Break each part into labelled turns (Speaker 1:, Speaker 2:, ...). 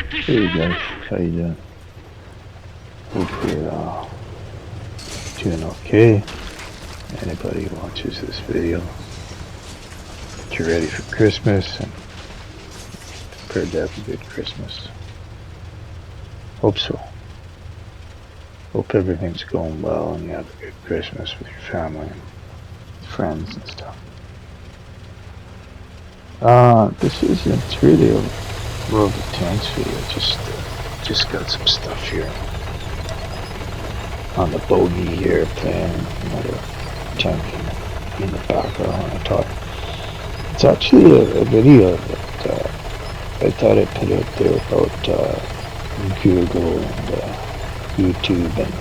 Speaker 1: Hey guys, how you doing? Hope you're doing okay. Anybody who watches this video, that you're ready for Christmas and prepared to have a good Christmas. Hope so. Hope everything's going well and you have a good Christmas with your family and friends and stuff. This isn't really a World of Tanks video, just got some stuff here on the bogey here, playing another tank in the background when I talk. It's actually a video that I thought I'd put out there about Google and YouTube and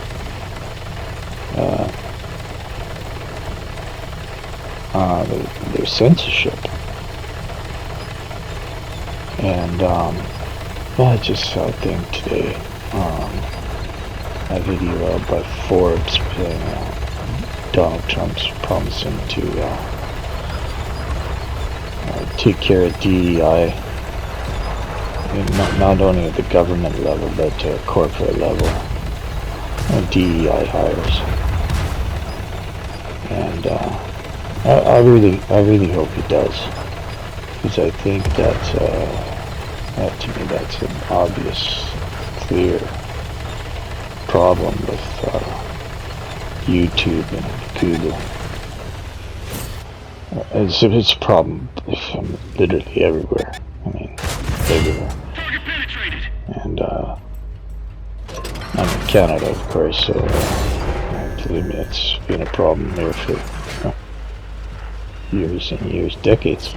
Speaker 1: their censorship. And I just saw a thing today, a video out by Forbes saying Donald Trump's promising to take care of DEI, not only at the government level but corporate level, DEI hires. And I really hope he does, because I think that's to me that's an obvious, clear problem with YouTube and Google. It's a problem literally everywhere. I mean, everywhere. And I'm in Canada, of course, so believe me, it's been a problem here for years and years, decades.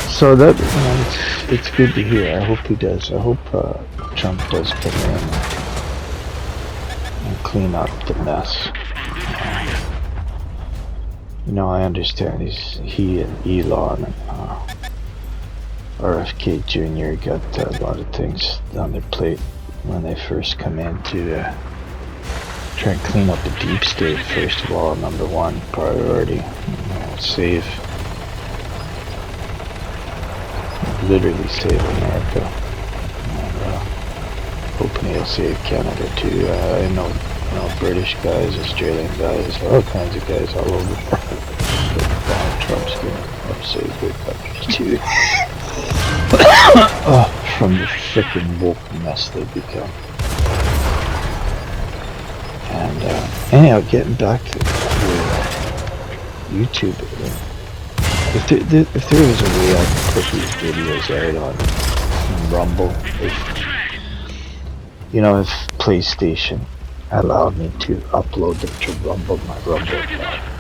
Speaker 1: So that, it's good to hear. I hope he does. I hope Trump does come in and clean up the mess. I understand he and Elon and RFK Jr. got a lot of things on their plate when they first come in to try and clean up the deep state. First of all, number one priority, save. Literally save America, and hoping he'll save Canada too. I know British guys, Australian guys, all kinds of guys all over. Donald Trump's gonna help save their country too. From the frickin' woke mess they've become. And anyhow, getting back to YouTube. If there was a way I could put these videos out on Rumble, if PlayStation allowed me to upload them to Rumble, my Rumble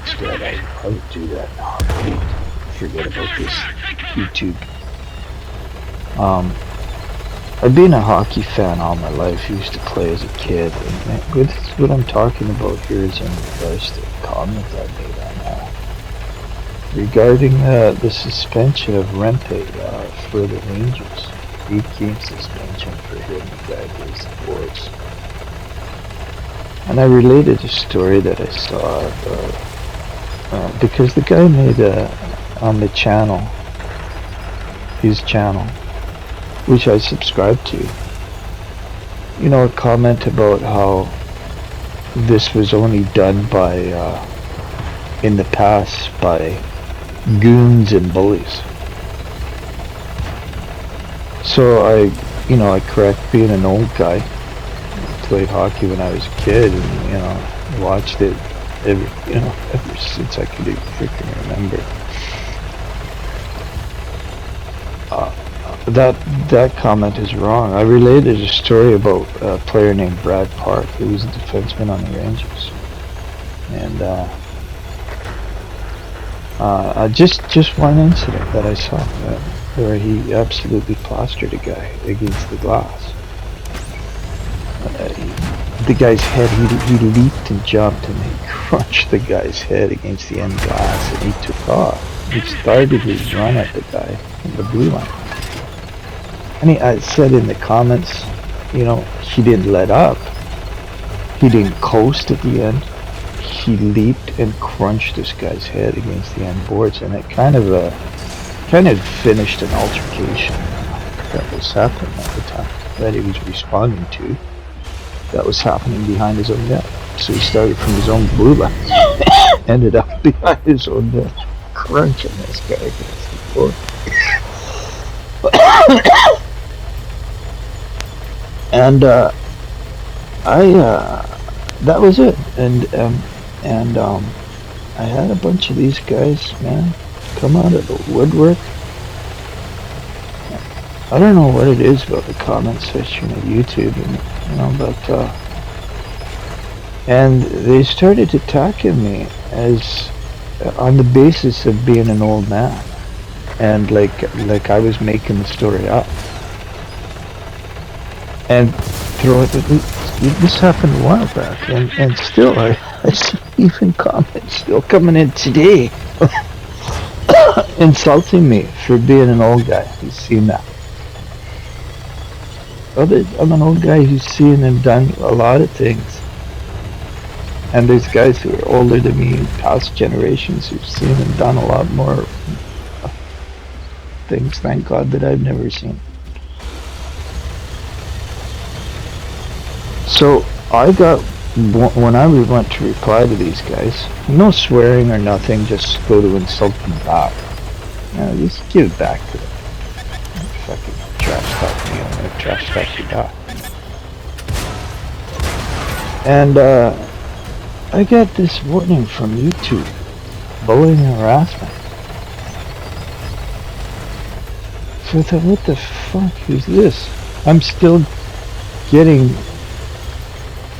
Speaker 1: instead, I would do that. Forget about this YouTube. I've been a hockey fan all my life. Used to play as a kid, and what I'm talking about here is in regards to the comment I made on regarding the suspension of Rempe for the Rangers. 8-game suspension for him to guide his boards. And I related a story that I saw about, because the guy made on the channel, his channel, which I subscribe to, a comment about how this was only done by, in the past, by goons and bullies. So I correct, being an old guy, played hockey when I was a kid, and watched it ever since I could even freaking remember. That comment is wrong. I related a story about a player named Brad Park, who was a defenseman on the Rangers, and just one incident that I saw where he absolutely plastered a guy against the glass. The guy's head, he leaped and jumped and he crunched the guy's head against the end glass, and he took off. He started his run at the guy in the blue line. And I said in the comments, he didn't let up. He didn't coast at the end. He leaped and crunched this guy's head against the end boards, and it kind of kind of finished an altercation that was happening at the time that he was responding to. That was happening behind his own net. So he started from his own blue line, ended up behind his own net, crunching this guy against the floor. And that was it. And I had a bunch of these guys, man, come out of the woodwork. I don't know what it is about the comment section of YouTube, but and they started attacking me as on the basis of being an old man, and like I was making the story up. And this happened a while back, and still I see even comments still coming in today insulting me for being an old guy who's seen that. I'm an old guy who's seen and done a lot of things. And there's guys who are older than me in past generations who've seen and done a lot more things, thank God, that I've never seen. So I got, when I went to reply to these guys, no swearing or nothing, just go to insult them back. Just give it back to them. Fucking trash talk me, I'm gonna trash talk you back. And I got this warning from YouTube, bullying and harassment. So I thought, what the fuck is this? I'm still getting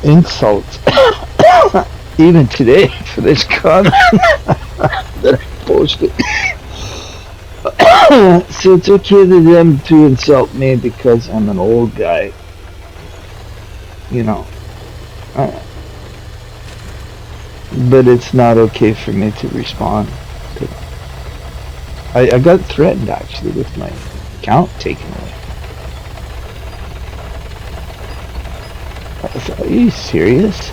Speaker 1: insults even today for this comment that I posted. So it's okay to them to insult me because I'm an old guy, but it's not okay for me to respond to them. I got threatened actually with my account taken away. I thought, are you serious?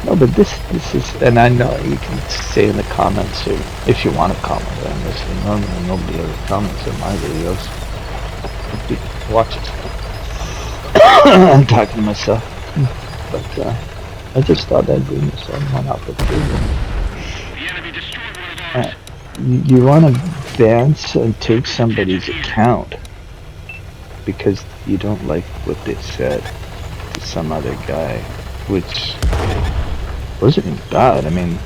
Speaker 1: No, but this is, and I know you can say in the comments, or if you want to comment on this, and normally nobody ever comments on my videos. Watch it. I'm talking to myself. But I just thought I'd bring this one up with you. You want to ban and take somebody's account because you don't like what they said to some other guy, which wasn't even bad. I mean,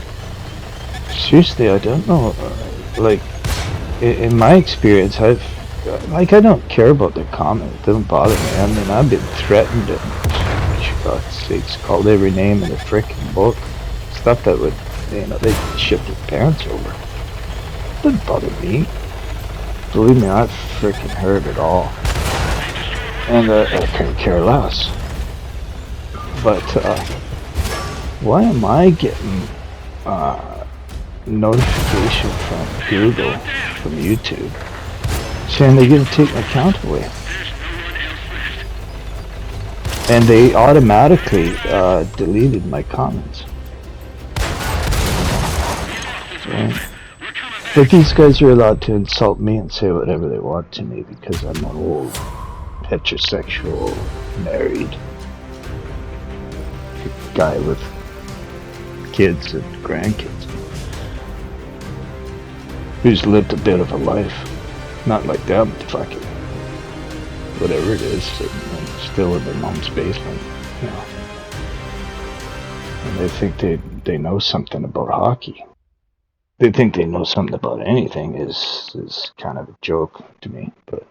Speaker 1: seriously, I don't know. Like, in my experience, I don't care about the comment. It doesn't bother me. I mean, I've been threatened and, for God's sakes, called every name in the frickin' book. Stuff that would, they ship their parents over. It doesn't bother me. Believe me, I've frickin' heard it all. And I couldn't care less. But, why am I getting notification from Google, from YouTube, saying they're going to take my account away? And they automatically deleted my comments. So, but these guys are allowed to insult me and say whatever they want to me because I'm an old, heterosexual, married guy with kids and grandkids who's lived a bit of a life, not like them, fucking whatever it is, still in their mom's basement, and they think they know something about hockey. They think they know something about anything is kind of a joke to me, but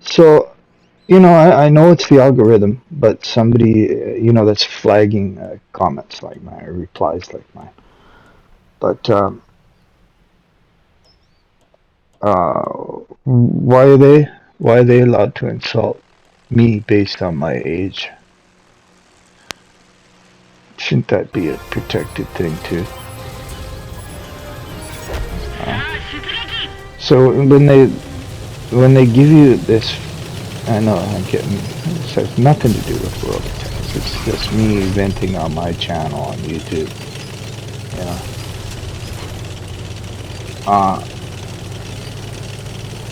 Speaker 1: so I know it's the algorithm, but somebody, that's flagging comments like mine, or replies like mine. But why are they allowed to insult me based on my age? Shouldn't that be a protected thing too? So when they give you this, I know I'm getting, it has nothing to do with world attacks. It's just me venting on my channel on YouTube. You know,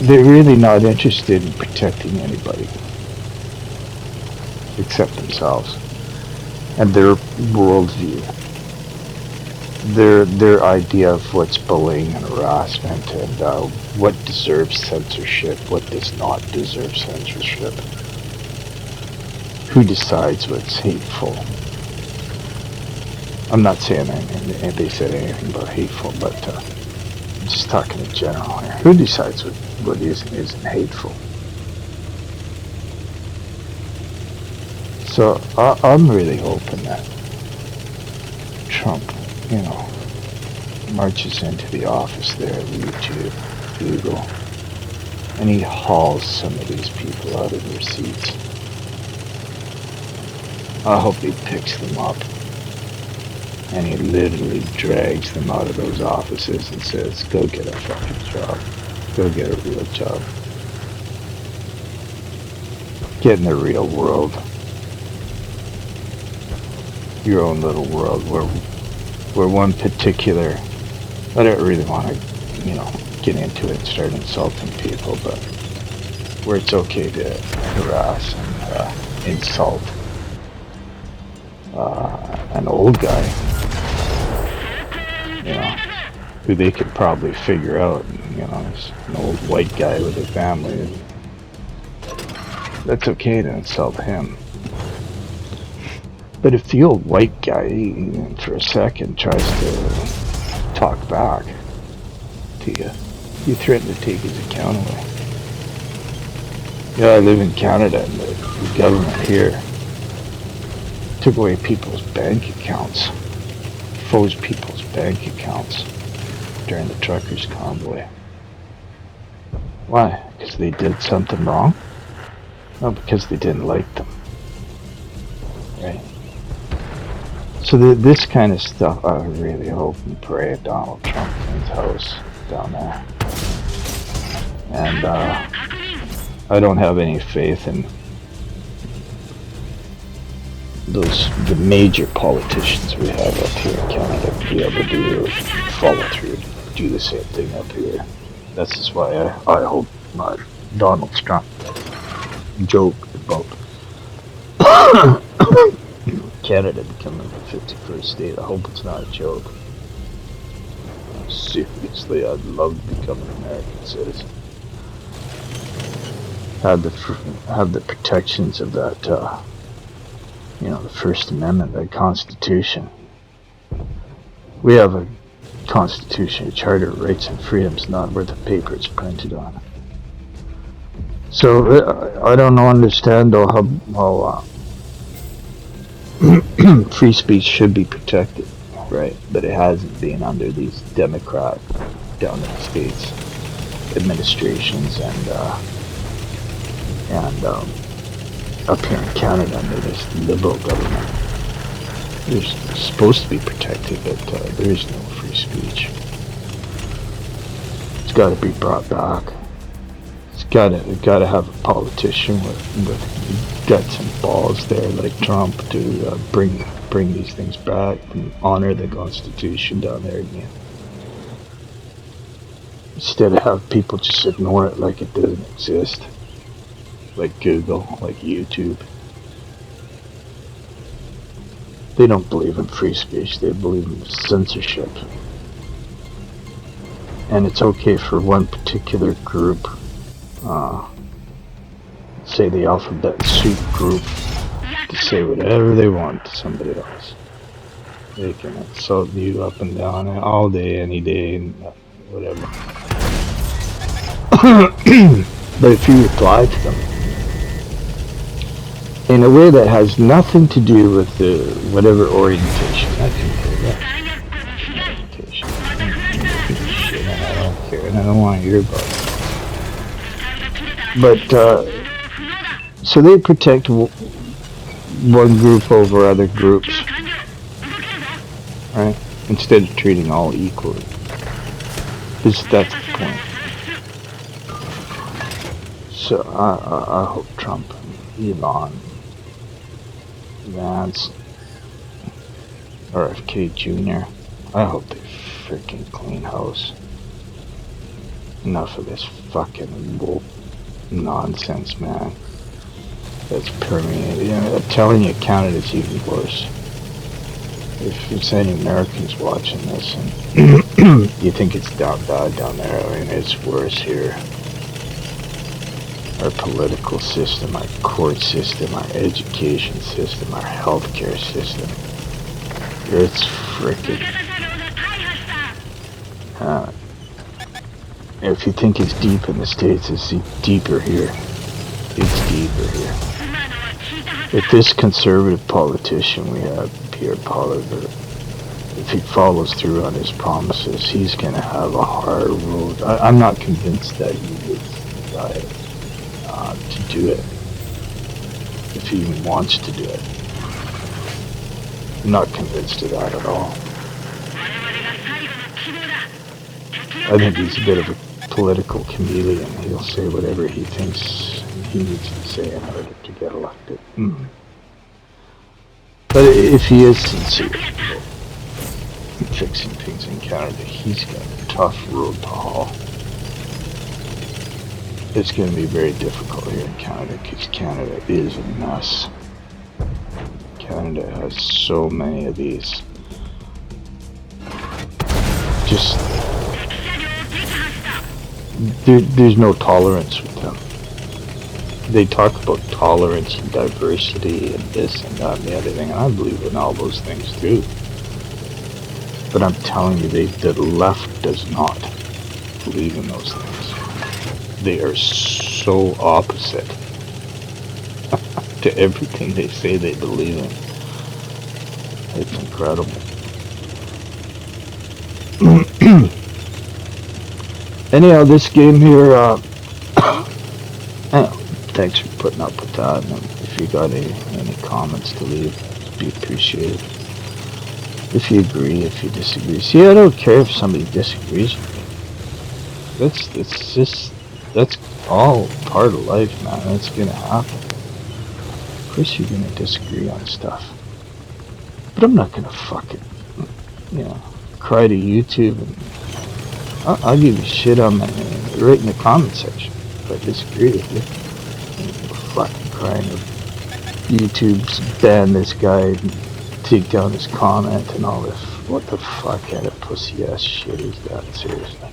Speaker 1: they're really not interested in protecting anybody except themselves and their worldview, their idea of what's bullying and harassment, and what deserves censorship, what does not deserve censorship, who decides what's hateful. I'm not saying they said anything about hateful, but I'm just talking in general here. Who decides what is and isn't hateful? So I'm really hoping that Trump, marches into the office there at YouTube, Google, and he hauls some of these people out of their seats. I hope he picks them up and he literally drags them out of those offices and says, go get a fucking job. Go get a real job. Get in the real world. Your own little world where one particular, I don't really want to, get into it and start insulting people, but where it's okay to harass and insult an old guy, who they could probably figure out, is an old white guy with a family. That's okay to insult him. But if the old white guy, for a second, tries to talk back to you, you threaten to take his account away. I live in Canada, and the government here took away people's bank accounts, froze people's bank accounts during the truckers' convoy. Why? Because they did something wrong? No, because they didn't like them. Right? So this kind of stuff, I really hope and pray at Donald Trump's house down there. And I don't have any faith in the major politicians we have up here in Canada to be able to follow through, do the same thing up here. This is why I hope Donald Trump joke about Canada becoming the 51st state. I hope it's not a joke. Seriously, I'd love to become an American citizen. Have the protections of that, the First Amendment, that Constitution. We have a Constitution, a Charter of Rights and Freedoms, not where the paper is printed on. So I don't understand though how free speech should be protected, right? But it hasn't been under these Democrat down in the States administrations and up here in Canada under this Liberal government. They're supposed to be protected, but there is no free speech. It's got to be brought back. It's got to have a politician with guts and balls there like Trump to bring these things back and honor the Constitution down there again. Instead of have people just ignore it like it doesn't exist. Like Google, like YouTube. They don't believe in free speech, they believe in censorship. And it's okay for one particular group, say the alphabet soup group, to say whatever they want to somebody else. They can insult you up and down all day, any day, and whatever. But if you reply to them in a way that has nothing to do with whatever orientation, orientation. Shit, I don't care, and I don't want to hear about it. But so they protect one group over other groups, right? Instead of treating all equally. Because that's the point. So I hope Trump and Elon, Vance, RFK Jr., I hope they freaking clean house. Enough of this fucking woke nonsense, man. That's permeated. You know, I'm telling you, Canada's even worse. If there's any Americans watching this and you think it's down bad down there, I mean, it's worse here. Our political system, our court system, our education system, our healthcare system. It's freaking... if you think it's deep in the States, it's deeper here. It's deeper here. If this conservative politician we have here, if he follows through on his promises, he's going to have a hard road. I'm not convinced that he is the guy to do it, if he even wants to do it. I'm not convinced of that at all. I think he's a bit of a political chameleon. He'll say whatever he thinks he needs to say in order to get elected. But if he is sincere in fixing things in Canada, he's got a tough road to haul. It's going to be very difficult here in Canada because Canada is a mess. Canada has so many of these. Just... There's no tolerance with them. They talk about tolerance and diversity and this and that and the other thing, and I believe in all those things too. But I'm telling you, the left does not believe in those things. They are so opposite to everything they say they believe in. It's incredible. Anyhow, this game here, thanks for putting up with that. And if you got any comments to leave, it'd be appreciated. If you agree, if you disagree. See, I don't care if somebody disagrees with me. That's all part of life, man. That's gonna happen. Of course you're gonna disagree on stuff. But I'm not gonna fucking, cry to YouTube and I'll give you shit on that right in the comment section if I disagree with you. Fucking crying of YouTube's ban this guy, take down his comment and all this. What the fuck kind of pussy ass shit is that? Seriously.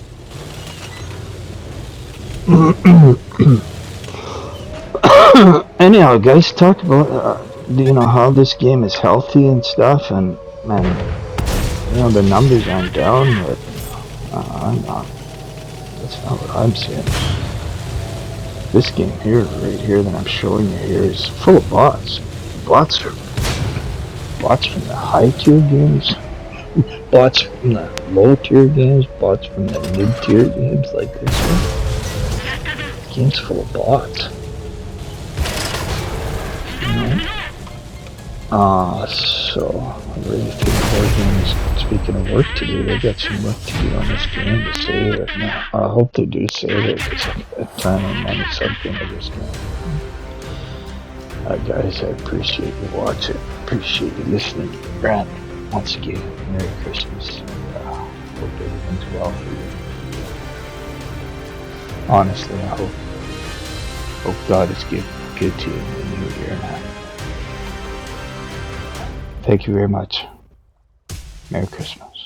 Speaker 1: Anyhow, guys, talk about how this game is healthy and stuff, and man, the numbers aren't down, but I'm not. That's not what I'm saying. This game here, right here, that I'm showing you here, is full of bots. Bots from the high tier games, bots from the low tier games, bots from the mid tier games like this one. The game's full of bots. So I'm really thinking about games. Speaking of work to do, they got some work to do on this game to save it. Now, I hope they do save it because I plan on money something of this game. Guys, I appreciate you watching. Appreciate you listening. Grant, once again, Merry Christmas. Hope everything's well for you. Honestly, I hope God is good to you in the new year, man. Thank you very much. Merry Christmas.